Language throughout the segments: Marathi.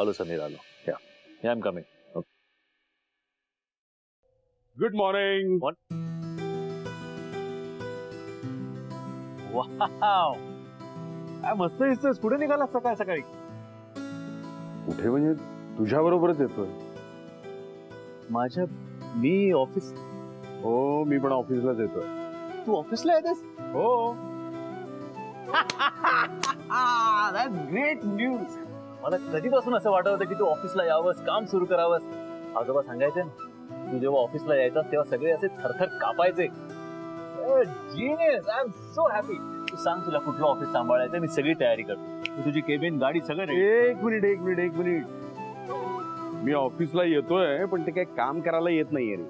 आलो समीर आलो. या I am coming. Good morning. Wow, काय मस्त दिसतोस. कुठे निघाला सकाळ सकाळी? कुठे म्हणजे तुझ्या बरोबरच येतोय. मी ऑफिस. हो, मी पण ऑफिसलाच येतोय. तू ऑफिसला येतेस? हो. Great news. मला कधीपासून असं वाटत होतं की तू ऑफिसला यावंस, काम सुरू करावंस. आजोबा सांगायचे ना, तू जेव्हा ऑफिसला यायचास तेव्हा सगळे असे थरथर कापायचे. Genius. I am so happy. तू सांग तुला कुठलं ऑफिस सांभाळायचं, मी सगळी तयारी करतो. तुझी केबिन, गाडी सगळं ready. एक मिनिट. मी ऑफिसला येतोय पण ते काही काम करायला येत नाहीये रे.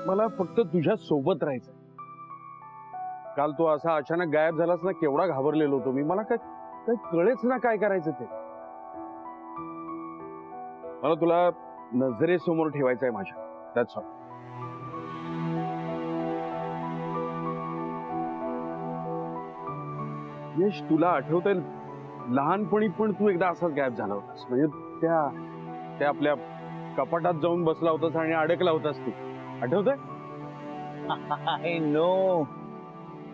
मला फक्त तुझ्या सोबत राहायचं. काल तू असा अचानक गायब झालास ना, केवढा घाबरलेलो होतो मी. मला काय कळेच ना काय करायचं ते. मला तुला नजरेसमोर ठेवायचंय माझ्या. That's all. यश, तुला आठवतंय लहानपणी पण तू एकदा असाच गायब झाला होतास. म्हणजे त्या आपल्या कपाटात जाऊन बसला होतास आणि अडकला होतास तू. आठवतंय? I know.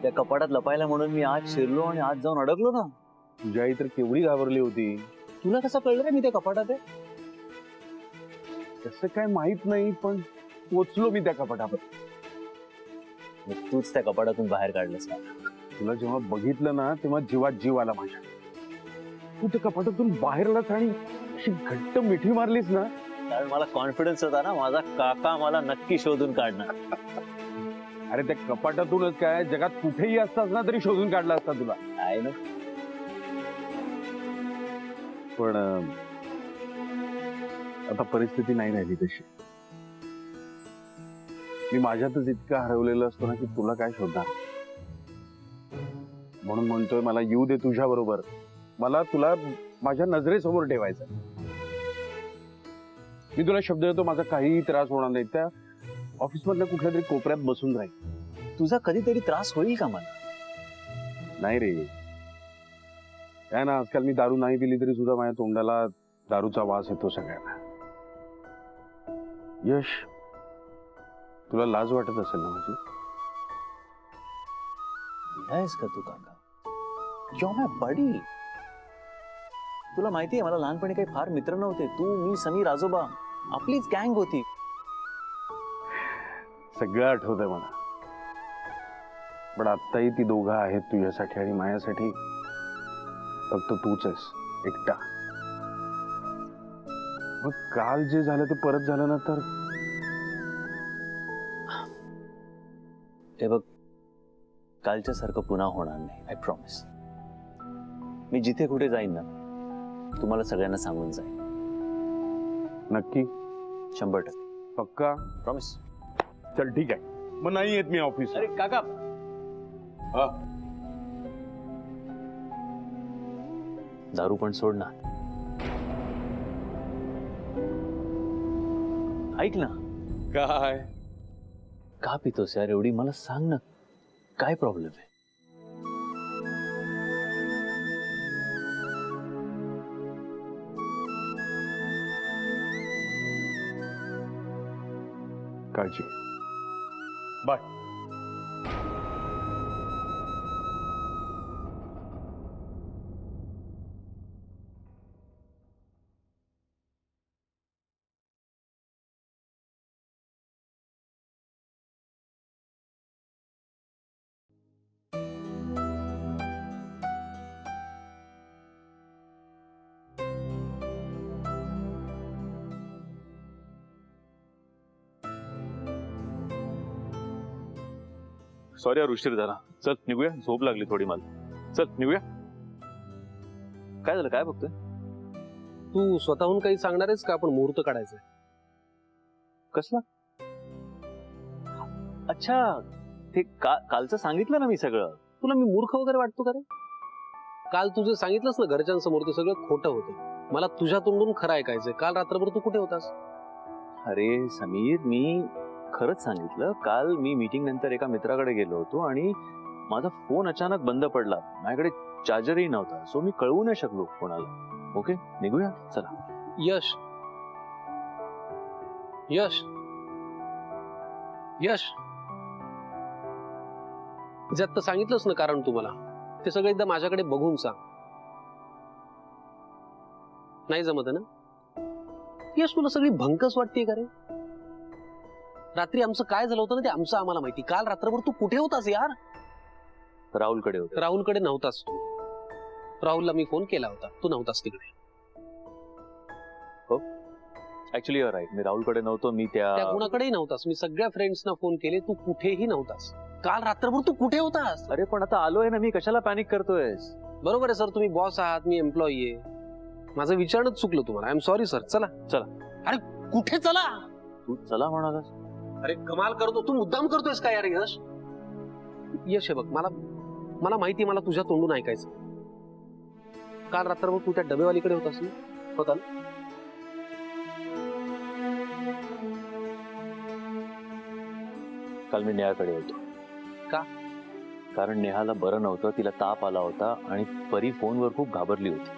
त्या कपाटात लपायला म्हणून मी आज शिरलो आणि आज जाऊन अडकलो ना. तुझी आई तर केवढी घाबरली होती. तुला कसं कळलं रे मी त्या कपाटात आहे? कसं काय माहित नाही, पण पोचलो मी त्या कपाटावर. तूच त्या कपाटातून बाहेर काढलंस का? तुला जेव्हा बघितलं ना तेव्हा जीवात जीव आला माझ्या. तू त्या कपाटातून बाहेर आलास आणि अशी घट्ट मिठी मारलीस ना. कारण मला कॉन्फिडन्स होता ना, माझा काका मला नक्की शोधून काढणार. अरे त्या कपाटातूनच काय, जगात कुठेही असतास ना तरी शोधून काढला असता तुला. आहे ना. पण आता परिस्थिती नाही राहिली तशी. मी माझ्यातच इतका हरवलेलं असतो ना की तुला काय शोधणार. म्हणून म्हणतोय मला येऊ दे तुझ्या बरोबर. मला तुला माझ्या नजरेसमोर ठेवायचं. मी तुला शब्द देतो, माझा काहीही त्रास होणार नाही. त्या ऑफिस मधल्या कुठल्या तरी कोपऱ्यात बसून राहील. तुझा कधीतरी त्रास होईल का मला? नाही रे. काय ना, आजकाल मी दारू नाही पिली तरी सुद्धा माझ्या तोंडाला दारूचा वास येतो सगळ्यांना. यश, तुला लाज वाटत असेल ना माझी? आहेस का तू काका? You're my buddy. तुला माहितीये मला लहानपणी काही फार मित्र नव्हते. तू, मी, समीर, आजोबा, आपलीच गँग होती. सगळं आठवतंय मला. पण आत्ताही ती दोघं आहेत तुझ्यासाठी आणि माझ्यासाठी फक्त तूच आहेस, एकटा. मग काल जे झालं ते परत झालं ना तर? हे बघ, कालच्या सारखं पुन्हा होणार नाही. I promise. मी जिथे कुठे जाईन ना, तुम्हाला सगळ्यांना सांगून जाईन. नक्की? 100%. पक्का? प्रॉमिस. चल ठीक आहे, मग नाही येत मी ऑफिस. अरे काका, दारू पण सोड ना. ऐक ना. काय? का पितोस यार एवढी? मला सांग ना, काय प्रॉब्लेम आहे? काळजी. बाय. सॉरी यार, उशीर झाला. चल निघूया, झोप लागली थोडी मला. चल निघूया. काय झालं? काय बघतोय? तू स्वतःहून काही सांगणार आहेस का? आपण मुहूर्त काढायचंय. कसला? अच्छा, ते कालचं सांगितलं ना मी सगळं. तुला मी मूर्ख वगैरे वाटतो का रे? काल तुझं सांगितलंस ना घरच्यांसमोर, ते सगळं खोटं होतं. मला तुझ्या तोंडून खरं ऐकायचंय. काल रात्रभर तू कुठे होतास? अरे समीर, मी खरंच सांगितलं. काल मी मीटिंग नंतर एका मित्राकडे गेलो होतो आणि माझा फोन अचानक बंद पडला. माझ्याकडे चार्जरही नव्हता, सो मी कळवू नाही शकलो कोणाला. ओके निघूया चला. यश यश यश जे आता सांगितलंच ना कारण तुम्हाला ते सगळं एकदा माझ्याकडे बघून सांग. नाही जमत आहे ना? यश तुला सगळी भंकस वाटते का रे? रात्री आमचं काय झालं होतं ना ते आमचं आम्हाला माहिती. काल रात्रभर तू कुठे होतास यार? राहुलकडे होते. राहुलकडे नव्हतास तू. राहुलला मी फोन केला होता, तू नव्हतास तिकडे. ऍक्च्युली युअर राईट, मी राहुलकडे नव्हतो. मी त्या त्या कुणाकडेही नव्हतास. मी सगळ्या फ्रेंड्सना फोन केले, तू कुठेही नव्हतास. काल रात्रभर तू कुठे होतास? अरे पण आता आलोय ना मी, कशाला पॅनिक करतोयस? बरोबर आहे सर, तुम्ही बॉस आहात, मी एम्प्लॉई आहे. माझं विचारणंच चुकलं तुम्हाला. I am sorry sir. चला चला. अरे कुठे चला? तू चला म्हणालास. अरे कमाल करतो तू, मुद्दाम करतोयस का यार यश? यश हे बघ, मला माहिती, मला तुझ्या तोंडून ऐकायचं. काल रात्रभर तू त्या डबेवालीकडे होतास ना? होता ना? काल मी नेहाकडे होतो. का? कारण नेहाला बरं नव्हतं, तिला ताप आला होता आणि परी फोनवर खूप घाबरली होती.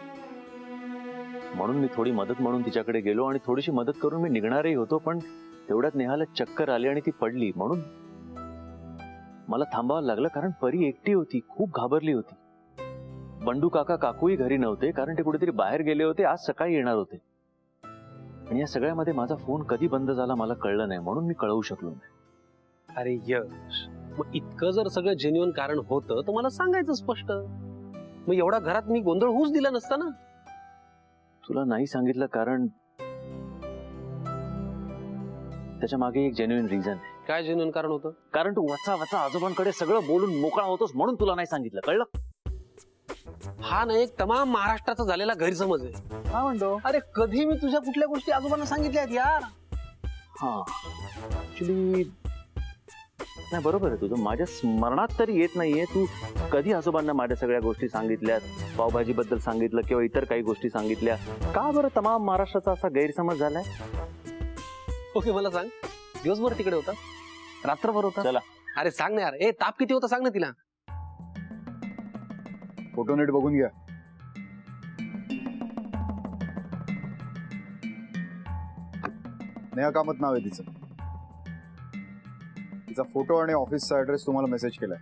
म्हणून मी थोडी मदत म्हणून तिच्याकडे गेलो आणि थोडीशी मदत करून मी निघणारही होतो, पण तेवढ्यात नेहाला चक्कर आली आणि ती पडली. म्हणून मला थांबावं लागलं, कारण परी एकटी होती, खूप घाबरली होती. बंडू काका काकूही घरी नव्हते, कारण ते कुठेतरी बाहेर गेले होते, आज सकाळी येणार होते. आणि या सगळ्यामध्ये माझा फोन कधी बंद झाला मला कळलं नाही, म्हणून मी कळवू शकलो नाही. अरे यश, मग इतकं जर सगळं जेन्युइन कारण होतं तर मला सांगायचं स्पष्ट. मग एवढा घरात मी गोंधळ होऊच दिला नसता ना. तुला नाही सांगितलं कारण त्याच्या मागे एक जेन्युइन रिझन आहे. काय जेन्युइन कारण होतं? कारण तू वाचा वाचा आजोबांकडे सगळं बोलून मोकळा होतोस, म्हणून तुला नाही सांगितलं. कळलं? हा ना एक तमाम महाराष्ट्राचा झालेला गैरसमज आहे. काय म्हणतो? अरे कधी मी तुझ्या कुठल्या गोष्टी आजोबांना सांगितल्या आहेत यार? हा ऍक्च्युली नाही, बरोबर आहे तुझं. माझ्या स्मरणात तरी येत नाहीये तू कधी आजोबांना माझ्या सगळ्या गोष्टी सांगितल्यात, पावभाजी बद्दल सांगितलं किंवा इतर काही गोष्टी सांगितल्या. का बरं तमाम महाराष्ट्राचा असा गैरसमज झालाय? ओके मला सांग, दिवसभर तिकडे होता, रात्रभर होता? चला. अरे सांग ना यार. ए ताप किती होता सांग ना तिला. फोटो नीट बघून घ्या. नेहा कामत नाव आहे तिचं. तिचा फोटो आणि ऑफिसचा ऍड्रेस तुम्हाला मेसेज केलाय.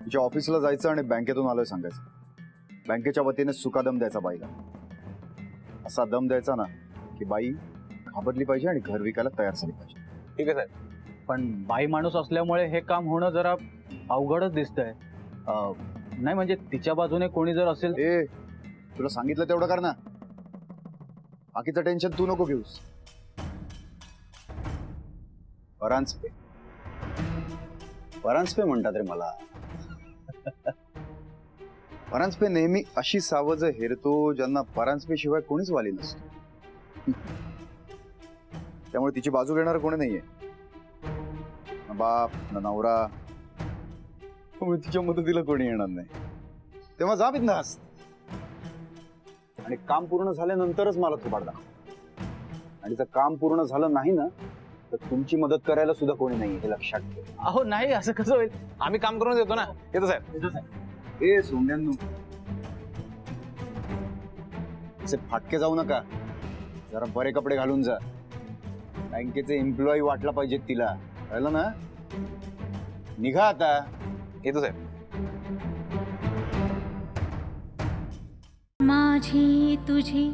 तिच्या ऑफिसला जायचं आणि बँकेतून आलोय सांगायचं. बँकेच्या वतीने सुका दम द्यायचा बाईला. असा दम द्यायचा ना की बाई घाबरली पाहिजे आणि घर विकायला तयार झाली पाहिजे. ठीक आहे साहेब. पण बाई माणूस असल्यामुळे हे काम होणं जरा अवघडच दिसतंय. नाही म्हणजे तिच्या बाजूने कोणी जर असेल. ए तुला सांगितलं तेवढं कर ना. बाकीचं टेन्शन तू नको घेऊस. परांजपे परांजपे म्हणतात रे मला. परांजपे नेहमी अशी सावज हेरतो ज्यांना परांजपे शिवाय कोणीच वाली नसतो. त्यामुळे तिची बाजू घेणार कोणी नाहीये. ना बाप ना नवरा. त्यामुळे तिच्या मदतीला कोणी येणार नाही. तेव्हा जा बिंदास. आणि काम पूर्ण झाल्यानंतरच मला थोबाड दाखव. आणि जर काम पूर्ण झालं नाही ना तर तुमची मदत करायला सुद्धा कोणी नाही, हे लक्षात ठेव. अहो नाही, असं कसं होईल? आम्ही काम करून देतो ना. येतो साहेब. ए सोंड्यांनो, असे फाटके जाऊ नका. जरा बरे कपडे घालून जा. बँकेचे एम्प्लॉई वाटला पाहिजेत तिला, कळलं ना? निघा आता. येतो साहेब. माझी तुझी